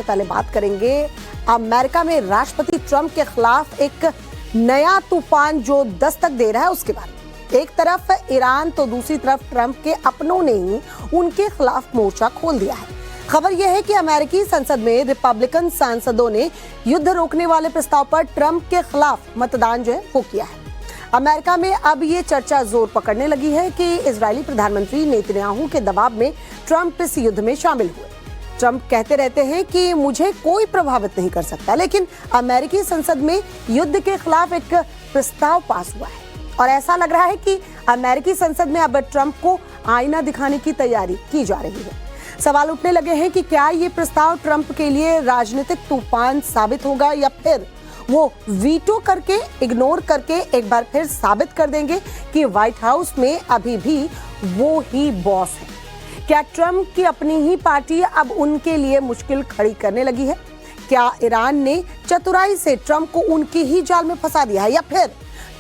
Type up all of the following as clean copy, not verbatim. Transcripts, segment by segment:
सबसे पहले बात करेंगे अमेरिका में राष्ट्रपति ट्रंप के खिलाफ एक नया तूफान जो दस्तक दे रहा है उसके बारे में। एक तरफ ईरान तो दूसरी तरफ ट्रंप के अपनों ने ही उनके खिलाफ मोर्चा खोल दिया है। खबर यह है कि अमेरिकी संसद में रिपब्लिकन सांसदों ने युद्ध रोकने वाले प्रस्ताव पर ट्रंप के खिलाफ मतदान जो है वो किया है। अमेरिका में अब ये चर्चा जोर पकड़ने लगी है कि इजरायली प्रधानमंत्री नेतन्याहू के दबाव में ट्रंप इस युद्ध में शामिल हुए। ट्रंप कहते रहते हैं कि मुझे कोई प्रभावित नहीं कर सकता, लेकिन अमेरिकी संसद में युद्ध के खिलाफ एक प्रस्ताव पास हुआ है और ऐसा लग रहा है कि अमेरिकी संसद में अब ट्रंप को आईना दिखाने की तैयारी की जा रही है। सवाल उठने लगे हैं कि क्या ये प्रस्ताव ट्रंप के लिए राजनीतिक तूफान साबित होगा या फिर वो वीटो करके, इग्नोर करके एक बार फिर साबित कर देंगे कि व्हाइट हाउस में अभी भी वो ही बॉस है। क्या ट्रंप की अपनी ही पार्टी अब उनके लिए मुश्किल खड़ी करने लगी है? क्या ईरान ने चतुराई से ट्रंप को उनकी ही जाल में फंसा दिया है या फिर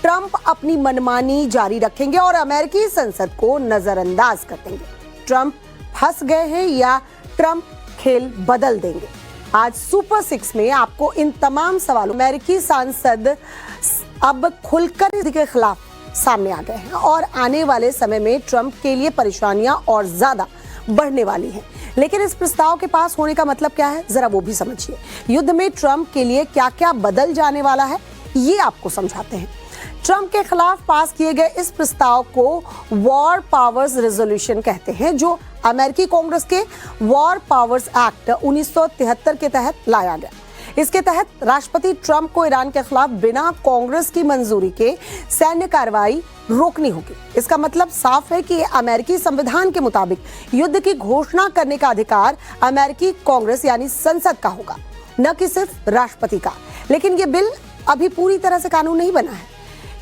ट्रंप अपनी मनमानी जारी रखेंगे और अमेरिकी संसद को नजरअंदाज कर देंगे? ट्रंप फंस गए हैं या ट्रंप खेल बदल देंगे? आज सुपर 6 में आपको इन तमाम सवालों। अमेरिकी सांसद अब खुलकर इसके खिलाफ सामने आ गए हैं और आने वाले समय में ट्रंप के लिए परेशानियां और ज्यादा बढ़ने वाली हैं। लेकिन इस प्रस्ताव के पास होने का मतलब क्या है, जरा वो भी समझिए। युद्ध में ट्रंप के लिए क्या क्या बदल जाने वाला है, ये आपको समझाते हैं। ट्रंप के खिलाफ पास किए गए इस प्रस्ताव को वॉर पावर्स रेजोल्यूशन कहते हैं, जो अमेरिकी कांग्रेस के वॉर पावर्स एक्ट 1973 के तहत लाया गया। इसके तहत राष्ट्रपति ट्रंप को ईरान के खिलाफ बिना कांग्रेस की मंजूरी के सैन्य कार्रवाई रोकनी होगी। इसका मतलब साफ है कि अमेरिकी संविधान के मुताबिक युद्ध की घोषणा करने का अधिकार अमेरिकी कांग्रेस यानी संसद का होगा, न कि सिर्फ राष्ट्रपति का। लेकिन ये बिल अभी पूरी तरह से कानून नहीं बना है।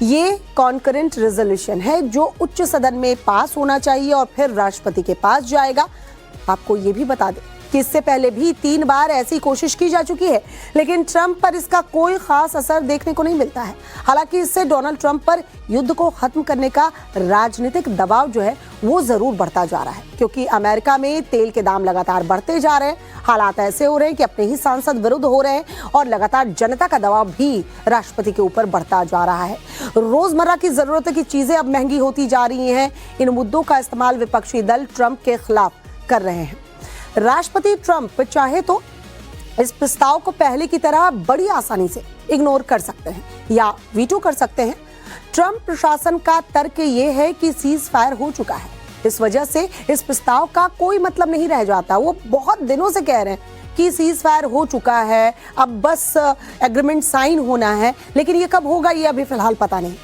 ये कॉन्करेंट रेजोल्यूशन है जो उच्च सदन में पास होना चाहिए और फिर राष्ट्रपति के पास जाएगा। आपको ये भी बता दें कि इससे पहले भी 3 बार ऐसी कोशिश की जा चुकी है, लेकिन ट्रंप पर इसका कोई खास असर देखने को नहीं मिलता है। हालांकि इससे डोनाल्ड ट्रंप पर युद्ध को खत्म करने का राजनीतिक दबाव जो है वो जरूर बढ़ता जा रहा है, क्योंकि अमेरिका में तेल के दाम लगातार बढ़ते जा रहे हैं। हालात ऐसे हो रहे हैं कि अपने ही सांसद विरुद्ध हो रहे हैं और लगातार जनता का दबाव भी राष्ट्रपति के ऊपर बढ़ता जा रहा है। रोजमर्रा की जरूरत की चीजें अब महंगी होती जा रही हैं। इन मुद्दों का इस्तेमाल विपक्षी दल ट्रंप के खिलाफ कर रहे हैं। राष्ट्रपति ट्रंप चाहे तो इस प्रस्ताव को पहले की तरह बड़ी आसानी से इग्नोर कर सकते हैं या वीटो कर सकते हैं। ट्रंप प्रशासन का तर्क ये है कि सीज फायर हो चुका है, इस वजह से इस प्रस्ताव का कोई मतलब नहीं रह जाता। वो बहुत दिनों से कह रहे हैं कि सीज फायर हो चुका है, अब बस एग्रीमेंट साइन होना है, लेकिन ये कब होगा ये अभी फिलहाल पता नहीं।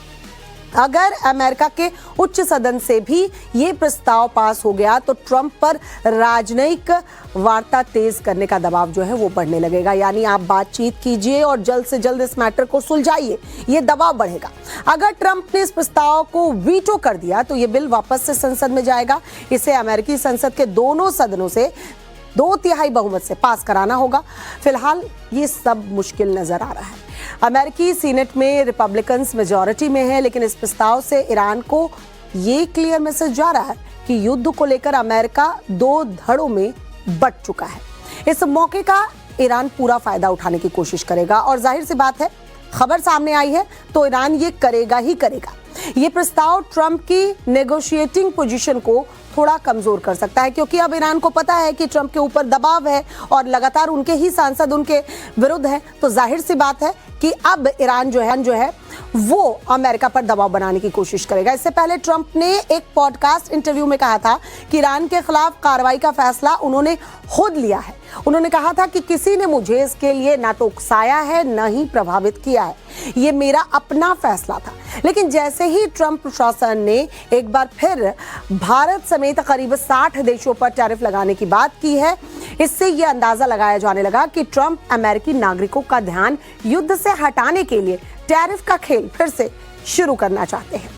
अगर अमेरिका के उच्च सदन से भी ये प्रस्ताव पास हो गया तो ट्रंप पर राजनयिक वार्ता तेज करने का दबाव जो है वो बढ़ने लगेगा। यानी आप बातचीत कीजिए और जल्द से जल्द इस मैटर को सुलझाइए, ये दबाव बढ़ेगा। अगर ट्रंप ने इस प्रस्ताव को वीटो कर दिया तो ये बिल वापस से संसद में जाएगा। इसे अमेरिकी संसद के दोनों सदनों से 2/3 बहुमत से पास कराना होगा। फिलहाल ये सब मुश्किल नजर आ रहा है। अमेरिकी सीनेट में रिपब्लिकन्स मेजॉरिटी में है, लेकिन इस प्रस्ताव से ईरान को ये क्लियर मैसेज जा रहा है कि युद्ध को लेकर अमेरिका 2 धड़ों में बंट चुका है। इस मौके का ईरान पूरा फायदा उठाने की कोशिश करेगा और जाहिर सी बात है, खबर सामने आई है तो ईरान ये करेगा ही करेगा। ये प्रस्ताव ट्रंप की नेगोशिएटिंग पोजीशन को थोड़ा कमजोर कर सकता है, क्योंकि अब ईरान को पता है कि ट्रंप के ऊपर दबाव है और लगातार उनके ही सांसद उनके विरुद्ध हैं। तो जाहिर सी बात है कि अब ईरान जो है वो अमेरिका पर दबाव बनाने की कोशिश करेगा। इससे पहले ट्रंप ने एक पॉडकास्ट इंटरव्यू में कहा था कि ईरान के खिलाफ कार्रवाई का फैसला उन्होंने खुद लिया है। उन्होंने कहा था कि किसी ने मुझे इसके लिए ना तो उकसाया है ना ही प्रभावित किया है, ये मेरा अपना फैसला था। लेकिन जैसे ही ट्रंप प्रशासन ने एक बार फिर भारत समेत करीब 60 देशों पर टैरिफ लगाने की बात की है, इससे यह अंदाजा लगाया जाने लगा कि ट्रंप अमेरिकी नागरिकों का ध्यान युद्ध से हटाने के लिए टैरिफ का खेल फिर से शुरू करना चाहते हैं।